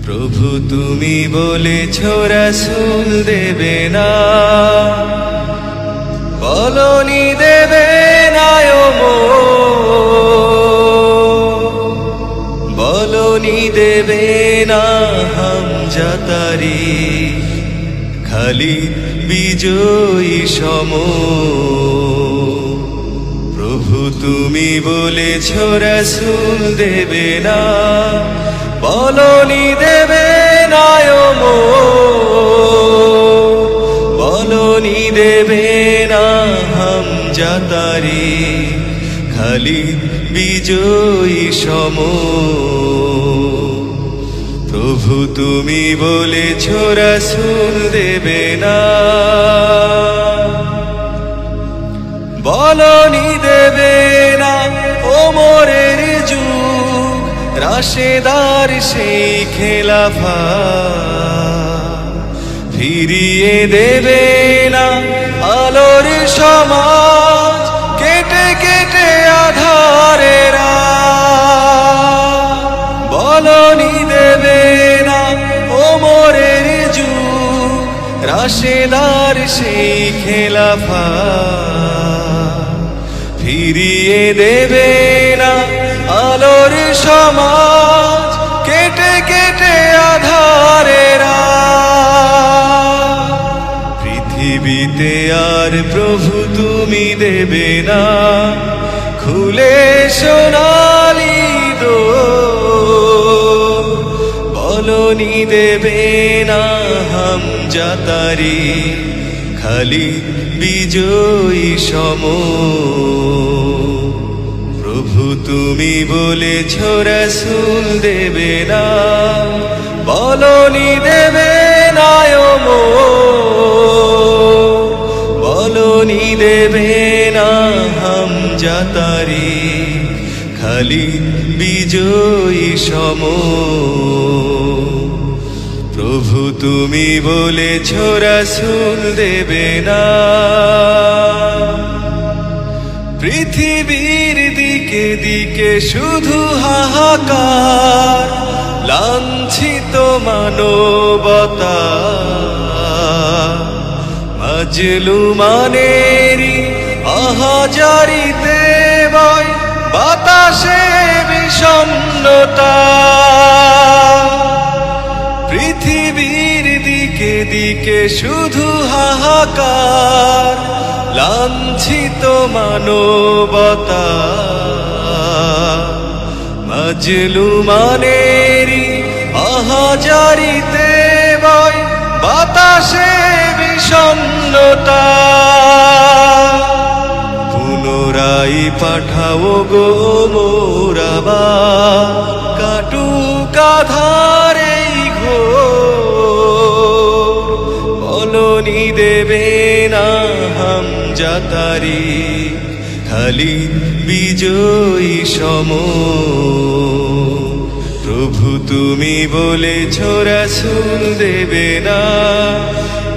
প্রভু তুমি বলেছ রাসূল দেবে না, বলনি দেবে না বলনি দেবে না হামজা তারিখ, খালিদ বিজয়ী সম। প্রভু তুমি বলেছ রাসূল দেবে না, বলনি দেবে না বলনি দেবে না হামজা তারিখ, খালিদ বিজয়ী সম। প্রভু তুমি বলেছ রাসূল দেবে না, বলনি দেবে না ওমরের যুগ, রাশেদার সেই খেলাফা ফিরিয়ে দেবে না আলোর সমাজ, কেটে কেটে আধারেরা। বলনি দেবে না ওমরের যুগ, রাশেদার সেই খেলাফা ফিরিয়ে দেবে না আলোর সমাজ, কেটে কেটে আধারেরা। পৃথিবীতে আর প্রভু তুমি দেবে না খুলে সোনালি দোর, বলনি দেবে না হামজা তারিখ, খালিদ বিজয়ী সম। প্রভু তুমি বলেছ রাসূল দেবে না, বলনি দেবে না বলনি দেবে না হামজা তারিখ, খালিদ বিজয়ী সম। প্রভু তুমি বলেছ রাসূল দেবে না। পৃথিবীর দিকে দিকে শুধু হাহাকার, লাঞ্ছিত মানবতা, মাজলুমানেরই আহাজারিতে বয় বাতাসে বিষণ্ণতা। পৃথিবীর দিকে দিকে শুধু হাহাকার, লাঞ্ছিত মানবতা, মাজলুমানেরই আহাজারিতে বয় বাতাসে বিষণ্ণতা। পুনরায় পাঠাও গো মোরাবা, কাটুক আধারে ঘোর, বলনি দেবে না হামজা তারিখ, খালিদ বিজয়ী সম। প্রভু তুমি বলেছ রাসূল দেবে না,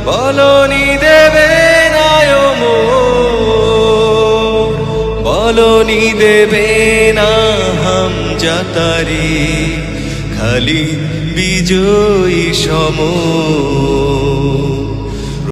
বলনি দেবে না বলনি দেবে না হামজা তারিখ, খালিদ বিজয়ী সম।